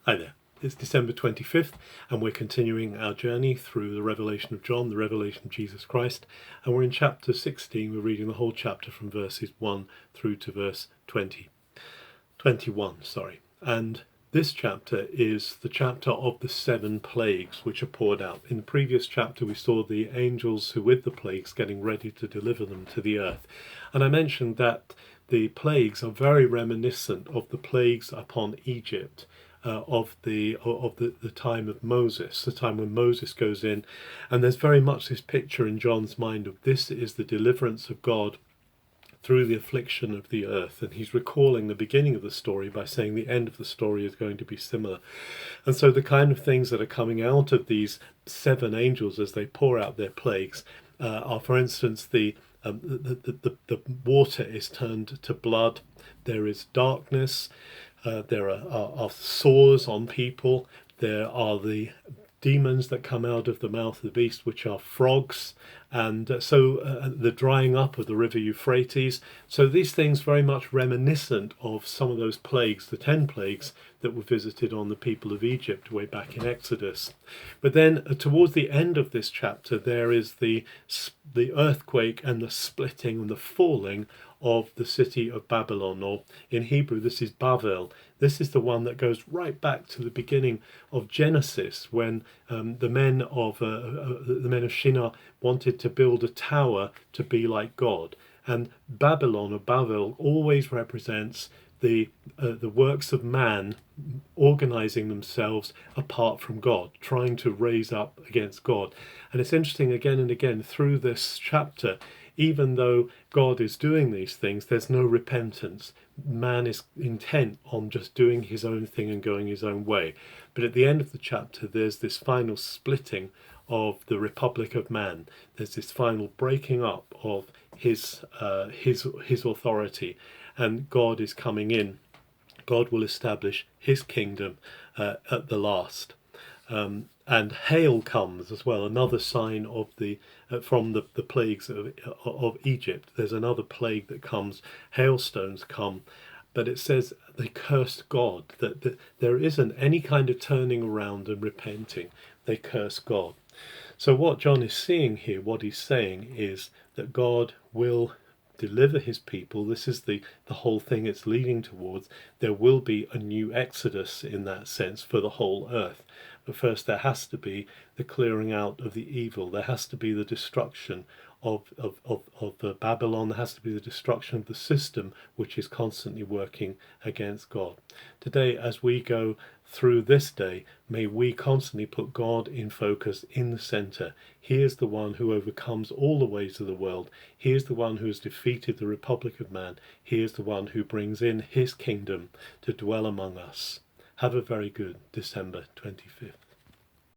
Hi there. It's December 25th, and we're continuing our journey through the revelation of John, the revelation of Jesus Christ, and we're in chapter 16. We're reading the whole chapter from verses 1 through to verse 21. And this chapter is the chapter of the 7 plagues which are poured out. In the previous chapter, we saw the angels who with the plagues getting ready to deliver them to the earth. And I mentioned that the plagues are very reminiscent of the plagues upon Egypt. Of the time of Moses, the time when Moses goes in, and there's very much this picture in John's mind of this is the deliverance of God through the affliction of the earth, and he's recalling the beginning of the story by saying the end of the story is going to be similar. And so the kind of things that are coming out of these 7 angels as they pour out their plagues are, for instance, the water is turned to blood, there is darkness, there are sores on people, there are the demons that come out of the mouth of the beast, which are frogs, and the drying up of the river Euphrates. So these things very much reminiscent of some of those plagues, the 10 plagues that were visited on the people of Egypt way back in Exodus. But then towards the end of this chapter, there is the earthquake and the splitting and the falling of the city of Babylon, or in Hebrew this is Bavel. This is the one that goes right back to the beginning of Genesis, when the men of Shinar wanted to build a tower to be like God. And Babylon or Bavel always represents the works of man organizing themselves apart from God, trying to raise up against God. And it's interesting, again and again through this chapter, even though God is doing these things, there's no repentance. Man is intent on just doing his own thing and going his own way. But at the end of the chapter, there's this final splitting of the Republic of Man. There's this final breaking up of his authority, and God is coming in. God will establish his kingdom at the last. And hail comes as well, another sign of from the plagues of Egypt. There's another plague that comes, hailstones come, but it says they cursed God, that there isn't any kind of turning around and repenting. They curse God. So what John is seeing here, what he's saying is that God will deliver his people. This is the whole thing it's leading towards. There will be a new exodus in that sense for the whole earth. But first there has to be the clearing out of the evil. There has to be the destruction of Babylon. There has to be the destruction of the system which is constantly working against God. Today, as we go through this day, may we constantly put God in focus, in the center. He is the one who overcomes all the ways of the world. He is the one who has defeated the Republic of Man. He is the one who brings in his kingdom to dwell among us. Have a very good December 25th.